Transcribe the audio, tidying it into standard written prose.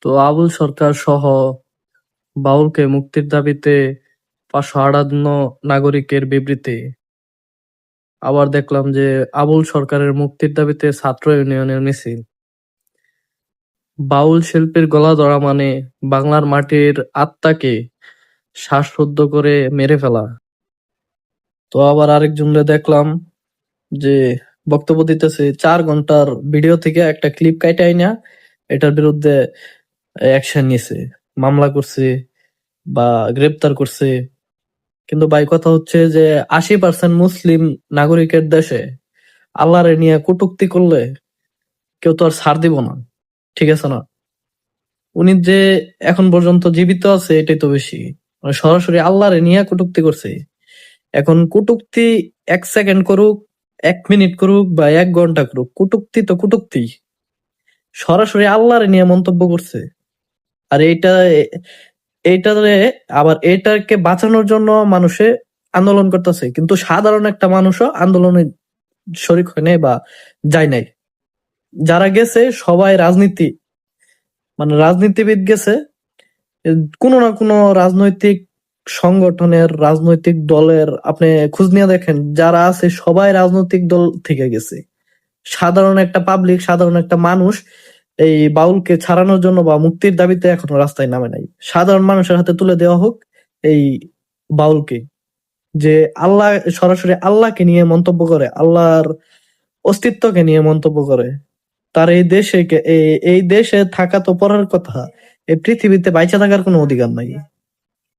তো আবুল সরকার সহ বাউলকে মুক্তির দাবিতে 558 নাগরিকের বিবৃতি। আবার দেখলাম যে আবুল সরকারের মুক্তির দাবিতে ছাত্র ইউনিয়নের মিছিল। বাউল শিল্পীর গলা ধরা মানে বাংলার মাটির আত্মাকে শ্বাসরুদ্ধ করে মেরে ফেলা। তো আবার আরেকজনরে দেখলাম যে বক্তব্য দিতেছে 4 ঘন্টার ভিডিও থেকে একটা ক্লিপ কাইটা আইনা এটার বিরুদ্ধে অ্যাকশন নিছে, মামলা করছে বা গ্রেপ্তার করছে। কিন্তু ভাই কথা হচ্ছে যে 80% মুসলিম নাগরিকের দেশে আল্লাহরে নিয়ে কটূক্তি করলে কেউ তো আর ছাড় দিব না, ঠিক আছে না? উনি যে এখন পর্যন্ত জীবিত আছে এটাই তো বেশি, মানে সরাসরি আল্লাহরে নিয়ে কটূক্তি করছে। এখন কটূক্তি 1 সেকেন্ড করুক, 1 মিনিট করুক বা 1 ঘন্টা করুক, কটূক্তি তো কটূক্তি। সরাসরি আল্লাহরে নিয়ে মন্তব্য করছে। আর এইটারে আবার এটাকে বাঁচানোর জন্য মানুষে আন্দোলন করতেছে, কিন্তু সাধারণ একটা মানুষও আন্দোলনে শরিক হয় নাই বা যায় নাই। যারা গেছে সবাই রাজনীতিবিদ গেছে, কোনো না কোনো রাজনৈতিক সংগঠনের, রাজনৈতিক দলের। আপনি খোঁজ নিয়ে দেখেন যারা আছে সবাই রাজনৈতিক দল থেকে গেছে। সাধারণ একটা পাবলিক, সাধারণ একটা মানুষ এই বাউলকে ছাড়ানোর জন্য বা মুক্তির দাবিতে এখনো রাস্তায় নামে নাই। সাধারণ মানুষের হাতে তুলে দেওয়া হোক এই বাউলকে, যে আল্লাহ সরাসরি আল্লাহকে নিয়ে মন্তব্য করে, আল্লাহর অস্তিত্বকে নিয়ে মন্তব্য করে। তার এই দেশে থাকা তো পরের কথা, এই পৃথিবীতে বাইচা থাকার কোনো অধিকার নাই।